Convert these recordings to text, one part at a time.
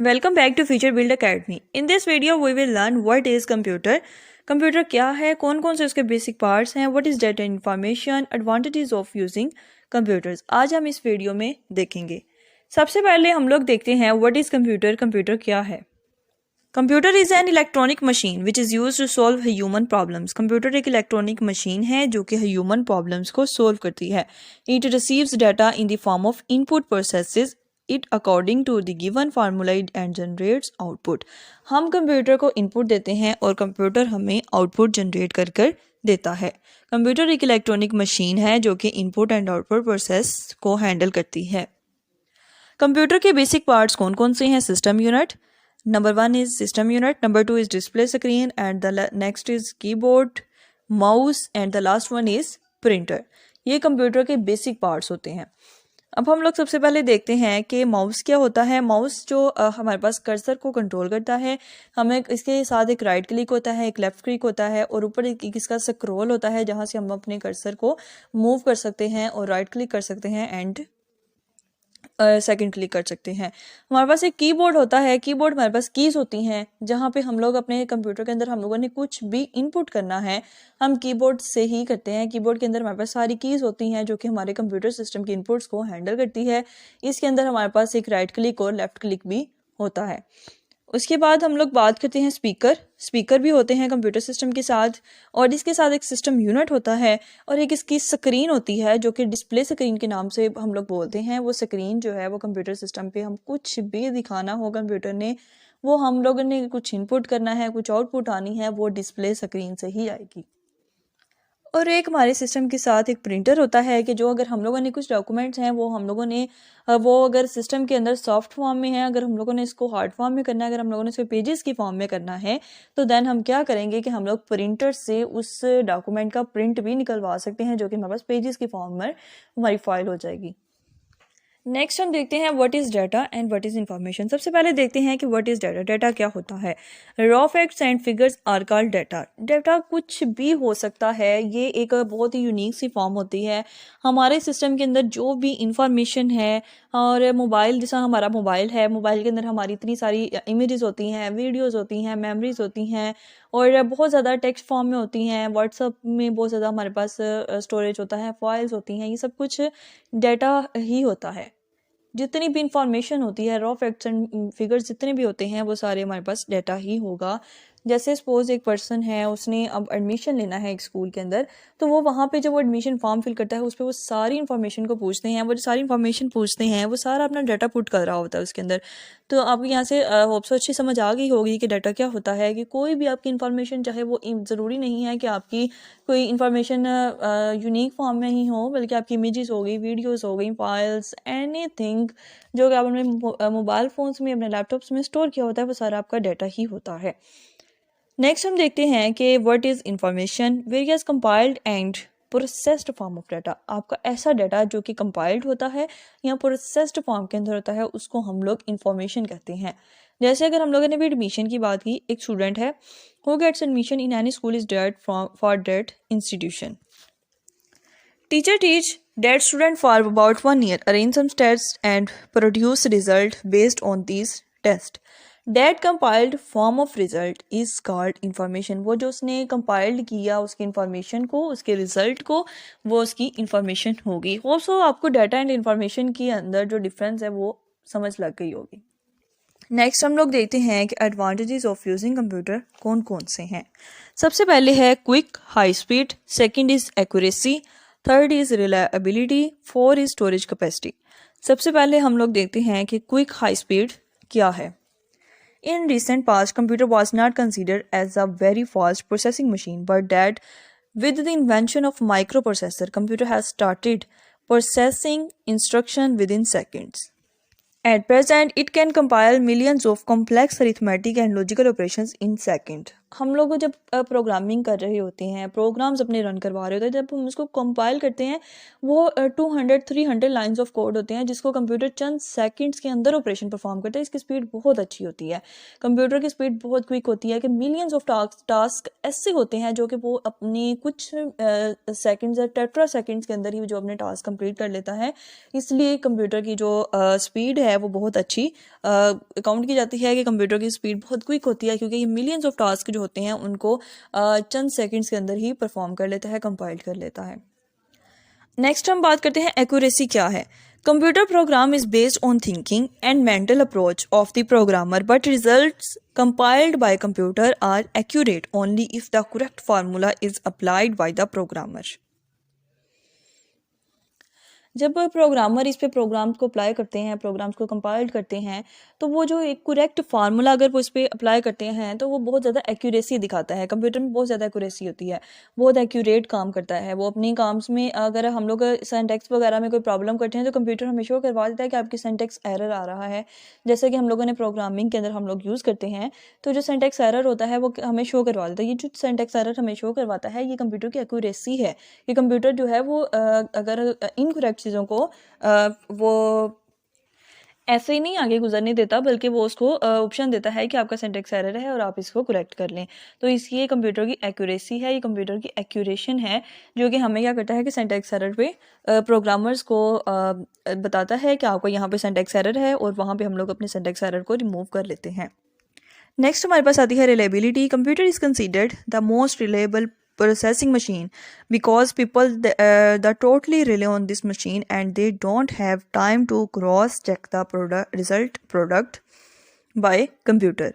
Welcome back to Future Build Academy. In this video, we will learn what is computer. Computer क्या है, कौन कौन से उसके बेसिक पार्ट्स हैं, what is data information, advantages of using computers. आज हम इस वीडियो में देखेंगे। सबसे पहले हम लोग देखते हैं व्हाट इज़ कंप्यूटर। कंप्यूटर क्या है? Computer is an electronic machine which is use to solve human problems. Computer एक इलेक्ट्रॉनिक मशीन है जो कि ह्यूमन प्रॉब्लम्स को सोल्व करती है। It receives data in the form of input processes it according to the given formula and generates output. हम computer को input देते हैं और कंप्यूटर हमें आउटपुट जनरेट कर कर देता है। कंप्यूटर एक इलेक्ट्रॉनिक मशीन है जो कि इनपुट एंड आउटपुट प्रोसेस को हैंडल करती है। कंप्यूटर के बेसिक पार्ट्स कौन कौन से हैं? System unit, number 1 is system unit, number 2 is display screen and the next is keyboard, mouse and the last one is printer. ये कंप्यूटर के बेसिक पार्ट्स होते हैं। अब हम लोग सबसे पहले देखते हैं कि माउस क्या होता है। माउस जो हमारे पास कर्सर को कंट्रोल करता है, हमें इसके साथ एक राइट क्लिक होता है, एक लेफ्ट क्लिक होता है और ऊपर एक इसका स्क्रॉल होता है जहां से हम अपने कर्सर को मूव कर सकते हैं और राइट क्लिक कर सकते हैं एंड सेकंड क्लिक कर सकते हैं। हमारे पास एक कीबोर्ड होता है। कीबोर्ड हमारे पास कीज होती हैं जहाँ पे हम लोग अपने कंप्यूटर के अंदर हम लोगों ने कुछ भी इनपुट करना है हम कीबोर्ड से ही करते हैं। कीबोर्ड के अंदर हमारे पास सारी कीज होती हैं जो कि हमारे कंप्यूटर सिस्टम के इनपुट्स को हैंडल करती है। इसके अंदर हमारे पास एक राइट क्लिक और लेफ्ट क्लिक भी होता है। उसके बाद हम लोग बात करते हैं स्पीकर। स्पीकर भी होते हैं कंप्यूटर सिस्टम के साथ और इसके साथ एक सिस्टम यूनिट होता है और एक इसकी स्क्रीन होती है जो कि डिस्प्ले स्क्रीन के नाम से हम लोग बोलते हैं। वो स्क्रीन जो है वो कंप्यूटर सिस्टम पे हम कुछ भी दिखाना हो कंप्यूटर ने, वो हम लोगों ने कुछ इनपुट करना है, कुछ आउटपुट आनी है, वो डिस्प्ले स्क्रीन से ही आएगी। और एक हमारे सिस्टम के साथ एक प्रिंटर होता है कि जो अगर हम लोगों ने कुछ डॉक्यूमेंट्स हैं वो हम लोगों ने वो अगर सिस्टम के अंदर सॉफ्ट फॉर्म में है, अगर हम लोगों ने इसको हार्ड फॉर्म में करना है, अगर हम लोगों ने इसको पेजेस की फॉर्म में करना है तो देन हम क्या करेंगे कि हम लोग प्रिंटर से उस डॉक्यूमेंट का प्रिंट भी निकलवा सकते हैं जो कि हमारे पास पेजेस की फॉर्म में हमारी फाइल हो जाएगी। नेक्स्ट हम देखते हैं what is data and what is information. सबसे पहले देखते हैं कि व्हाट इज़ डाटा। डाटा क्या होता है? Raw facts and figures are called data. Data कुछ भी हो सकता है, ये एक बहुत ही यूनिक सी फॉर्म होती है। हमारे सिस्टम के अंदर जो भी इंफॉर्मेशन है और मोबाइल, जैसा हमारा मोबाइल है, मोबाइल के अंदर हमारी इतनी सारी इमेजेस होती हैं, वीडियोज़ होती हैं, मेमोरीज होती हैं और बहुत ज़्यादा टेक्स्ट फॉर्म में होती हैं। व्हाट्सअप में बहुत ज़्यादा हमारे पास स्टोरेज होता है, फाइल्स होती हैं, ये सब कुछ डाटा ही होता है। जितनी भी इंफॉर्मेशन होती है, रॉ फैक्ट्स एंड फिगर्स जितने भी होते हैं वो सारे हमारे पास डाटा ही होगा। जैसे सपोज एक पर्सन है, उसने अब एडमिशन लेना है एक स्कूल के अंदर, तो वो वहाँ पे जब वो एडमिशन फॉर्म फिल करता है उस पर वो सारी इन्फॉर्मेशन को पूछते हैं। वो जो सारी इन्फॉर्मेशन पूछते हैं वो सारा अपना डाटा पुट कर रहा होता है उसके अंदर। तो आपको यहाँ से होप सो अच्छी समझ आ गई होगी कि डाटा क्या होता है। कि कोई भी आपकी इन्फॉर्मेशन, चाहे वो ज़रूरी नहीं है कि आपकी कोई इन्फॉर्मेशन यूनिक फॉर्म में ही हो, बल्कि आपकी इमेजेस हो गई, वीडियोज़ हो गई, फाइल्स, एनीथिंग जो कि आप अपने मोबाइल फ़ोन्स में, अपने लैपटॉप्स में स्टोर किया होता है, वो सारा आपका डाटा ही होता है। नेक्स्ट हम देखते हैं कि what is information. Various compiled and processed form of data. आपका ऐसा डाटा जो कि कंपाइल्ड होता है या प्रोसेस्ड फॉर्म के अंदर होता है उसको हम लोग इंफॉर्मेशन कहते हैं। जैसे अगर हम लोगों ने भी एडमिशन की बात की, एक स्टूडेंट है who gets admission in any school is that for that institution. Teacher teach that student for about 1 year, arrange some tests and produce result based on these tests. That compiled form of result is called information. वो जो उसने compiled किया उसकी information को, उसके result को, वो उसकी information होगी। Also आपको data and information के अंदर जो difference है वो समझ लग गई होगी। नेक्स्ट हम लोग देखते हैं कि एडवांटेजेस ऑफ यूजिंग कंप्यूटर कौन कौन से हैं। सबसे पहले है quick, high speed, second is accuracy, third is reliability, four is storage capacity. सबसे पहले हम लोग देखते हैं कि क्विक हाई स्पीड क्या है। In recent past computer was not considered as a very fast processing machine but that with the invention of microprocessor, computer has started processing instruction within seconds. At present, it can compile millions of complex arithmetic and logical operations in second. हम लोग जब programming कर रहे होते हैं, programmes अपने run करवा रहे होते हैं, जब हम उसको कंपाइल करते हैं, वो 200-300 लाइंस ऑफ कोड होते हैं जिसको कंप्यूटर चंद सेकंड्स के अंदर ऑपरेशन परफॉर्म करता है। इसकी स्पीड बहुत अच्छी होती है, कंप्यूटर की स्पीड बहुत क्विक होती है कि मिलियंस ऑफ टास्क ऐसे होते हैं जो कि वो अपनी कुछ सेकंड्स या टेट्रा सेकंड्स के अंदर ही जो अपने टास्क कंप्लीट कर लेता है। इसलिए कंप्यूटर की जो स्पीड है वो बहुत अच्छी काउंट की जाती है कि कंप्यूटर की स्पीड बहुत क्विक होती है, क्योंकि ये मिलियंस ऑफ टास्क जो होते हैं उनको चंद सेकंड्स के अंदर ही परफॉर्म कर लेता है, कंपाइल कर लेता है। नेक्स्ट हम बात करते हैं एक्यूरेसी क्या है। Computer program is based on thinking and mental approach of the programmer, but results compiled by computer are accurate only if the correct formula is applied by the programmer. जब programmer इस पे programmes को apply करते हैं, programmes को compile करते हैं, तो वो जो एक करेक्ट फार्मूला अगर वो इस पर अप्लाई करते हैं तो वो बहुत ज़्यादा एक्यूरेसी दिखाता है। कंप्यूटर में बहुत ज़्यादा एक्यूरेसी होती है, बहुत एक्यूरेट काम करता है वो अपनी काम्स में। अगर हम लोग सिंटैक्स वगैरह में कोई प्रॉब्लम करते हैं तो कंप्यूटर हमेशा करवा देता है कि आपकी सिंटैक्स एरर आ रहा है। जैसे कि हम लोगों ने प्रोग्रामिंग के अंदर हम लोग यूज़ करते हैं, तो जो सिंटैक्स एरर होता है वो हमें शो करवा देता है। ये जो सिंटैक्स एरर हमें शो करवाता है ये कंप्यूटर की एक्यूरेसी है। ये कंप्यूटर जो है वो अगर इनकरेक्ट चीज़ों को वो ऐसे ही नहीं आगे गुजरने देता, बल्कि वो उसको ऑप्शन देता है कि आपका सिंटैक्स एरर है और आप इसको करेक्ट कर लें। तो ये कंप्यूटर की एक्यूरेसी है, ये कंप्यूटर की एक्यूरेशन है, जो कि हमें क्या करता है कि सिंटैक्स एरर पे प्रोग्रामर्स को बताता है कि आपको यहाँ पे सिंटैक्स एरर है, और वहाँ पे हम लोग अपने सिंटैक्स एरर को रिमूव कर लेते हैं। नेक्स्ट हमारे पास आती है reliability. Computer is considered the most reliable processing machine because people that totally rely on this machine and they don't have time to cross check the product by computer.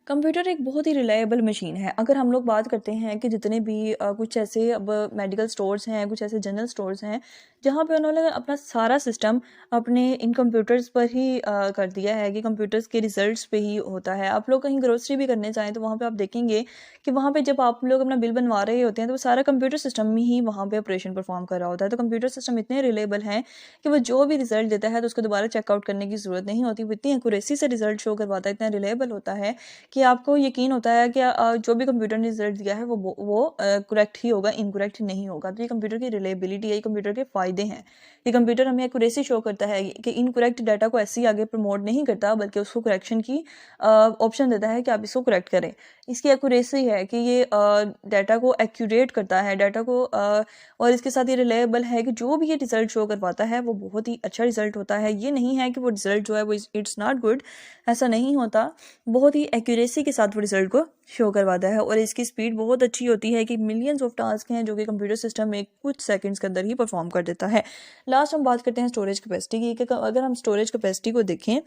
Computer एक बहुत ही reliable machine है। अगर हम लोग बात करते हैं कि जितने भी कुछ ऐसे अब मेडिकल स्टोर्स हैं, कुछ ऐसे जनरल स्टोर्स हैं जहाँ पे उन्होंने अपना सारा सिस्टम अपने इन कंप्यूटर्स पर ही कर दिया है कि कंप्यूटर्स के रिजल्ट्स पे ही होता है। आप लोग कहीं ग्रोसरी भी करने चाहें तो वहाँ पे आप देखेंगे कि वहाँ पे जब आप लोग अपना बिल बनवा रहे होते हैं तो वो सारा कंप्यूटर सिस्टम में ही वहाँ पे ऑपरेशन परफॉर्म कर रहा होता है। तो कंप्यूटर सिस्टम इतने रिलायबल हैं कि वो जो भी रिजल्ट देता है तो उसको दोबारा चेकआउट करने की ज़रूरत नहीं होती। वो इतनी एक्यूरेसी से रिजल्ट शो करवाता है, इतना रिलायबल होता है कि आपको यकीन होता है कि जो भी कंप्यूटर ने रिजल्ट दिया है वो करेक्ट ही होगा, इनकरेक्ट नहीं होगा। तो ये कंप्यूटर की रिलायबिलिटी है, ये कंप्यूटर के फ़ायदे हैं। ये कंप्यूटर हमें एक्यूरेसी शो करता है कि इनकरेक्ट डाटा को ऐसे ही आगे प्रमोट नहीं करता, बल्कि उसको करेक्शन की ऑप्शन देता है कि आप इसको करेक्ट करें। इसकी एक्यूरेसी है कि ये डाटा को एक्यूरेट करता है, डाटा को और इसके साथ ये रिलायबल है कि जो भी ये रिजल्ट शो करवाता है वो बहुत ही अच्छा रिजल्ट होता है। ये नहीं है कि वो रिजल्ट जो है वो इट्स नॉट गुड, ऐसा नहीं होता। बहुत ही एक्यूरेसी के साथ वो रिजल्ट को शो करवाता है, और इसकी स्पीड बहुत अच्छी होती है कि मिलियंस ऑफ टास्क हैं जो कि कंप्यूटर सिस्टम में कुछ सेकंड्स के अंदर ही परफॉर्म कर देता है। लास्ट हम बात करते हैं स्टोरेज कैपेसिटी की कि अगर हम स्टोरेज कैपेसिटी को देखें,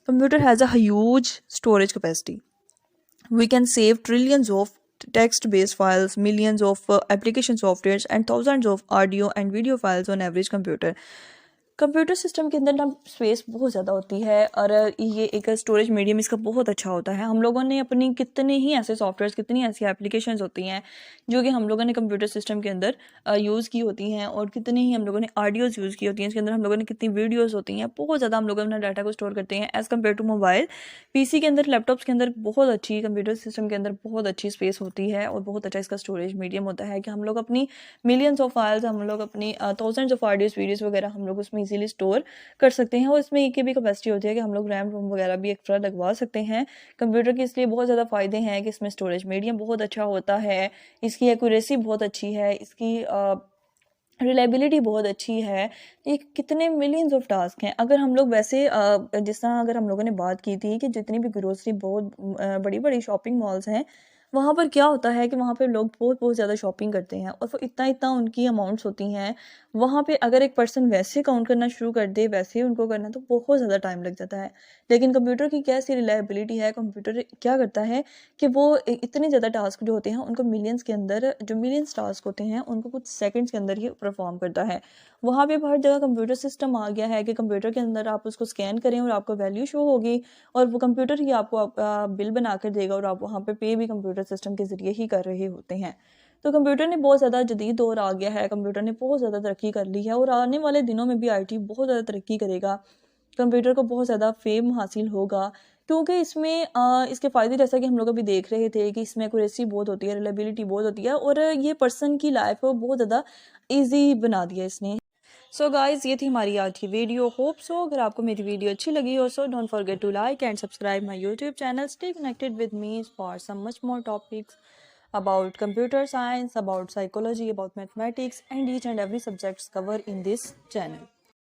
computer has a huge storage capacity. We can save trillions of text based files, millions of application softwares and thousands of audio and video files on average computer. Computer system के अंदर ना space बहुत ज़्यादा होती है, और ये एक स्टोरेज मीडियम इसका बहुत अच्छा होता है। हम लोगों ने अपनी कितने ही ऐसे सॉफ्टवेयर्स, कितनी ऐसी एप्लीकेशंस होती हैं जो कि हम लोगों ने कंप्यूटर सिस्टम के अंदर यूज़ की होती हैं, और कितने ही हम लोगों ने ऑडियोज़ यूज़ की होती हैं। इसके अंदर हम लोगों ने कितनी वीडियोज़ होती हैं, बहुत ज़्यादा हम लोग अपना डाटा को स्टोर करते हैं as compare to mobile. PC के अंदर, लैपटॉप्स के अंदर बहुत अच्छी, कंप्यूटर सिस्टम के अंदर बहुत अच्छी स्पेस होती है, और बहुत अच्छा इसका स्टोरेज मीडियम होता है कि हम लोग अपनी मिलियंस ऑफ फाइल्स, हम लोग अपनी थाउजेंड्स ऑफ ऑडियोज़, वीडियोज़ वगैरह हम लोग उसमें ईजिली स्टोर कर सकते हैं। और इसमें एक भी कैपेसिटी होती है कि हम लोग रैम रोम वगैरह भी एक्स्ट्रा लगवा सकते हैं। कंप्यूटर के इसलिए बहुत ज़्यादा फ़ायदे हैं कि इसमें स्टोरेज मीडियम बहुत अच्छा होता है, इसकी एक्यूरेसी बहुत अच्छी है, इसकी रिलायबिलिटी बहुत अच्छी है। ये कितने मिलियंस ऑफ टास्क हैं। अगर हम लोग वैसे जिस तरह अगर हम लोगों ने बात की थी कि जितनी भी ग्रोसरी बहुत बड़ी बड़ी शॉपिंग मॉल्स हैं, वहाँ पर क्या होता है कि वहाँ पर लोग बहुत बहुत ज़्यादा शॉपिंग करते हैं, और वो इतना इतना उनकी अमाउंट्स होती हैं। वहाँ पे अगर एक पर्सन वैसे काउंट करना शुरू कर दे, वैसे ही उनको करना, तो बहुत ज़्यादा टाइम लग जाता है। लेकिन कंप्यूटर की क्या सी रिलायबिलिटी है, कंप्यूटर क्या करता है कि वो इतने ज़्यादा टास्क जो होते हैं उनको मिलियंस के अंदर, जो मिलियंस टास्क होते हैं उनको कुछ सेकंड्स के अंदर ही परफॉर्म करता है। वहाँ पे हर जगह कंप्यूटर सिस्टम आ गया है कि कंप्यूटर के अंदर आप उसको स्कैन करें और आपको वैल्यू शो होगी, और वो कंप्यूटर ही आपको आपका बिल बना कर देगा, और आप वहाँ पे पे भी कंप्यूटर सिस्टम के ज़रिए ही कर रहे होते हैं। तो कंप्यूटर ने बहुत ज़्यादा जदीद दौर आ गया है, कंप्यूटर ने बहुत ज़्यादा तरक्की कर ली है, और आने वाले दिनों में भी आईटी बहुत ज़्यादा तरक्की करेगा। कंप्यूटर को बहुत ज़्यादा फेम हासिल होगा क्योंकि इसमें इसके फ़ायदे जैसा कि हम लोग अभी देख रहे थे कि इसमें एक्यूरेसी बहुत होती है, रिलायबिलिटी बहुत होती है और ये पर्सन की लाइफ को बहुत ज़्यादा ईजी बना दिया इसने। सो गाइज़ ये थी हमारी आज की वीडियो। होप सो अगर आपको मेरी वीडियो अच्छी लगी हो so don't forget to like and subscribe my YouTube channel. Stay connected with me for some much more topics about computer science, about psychology, about mathematics and each and every subjects covered in this channel.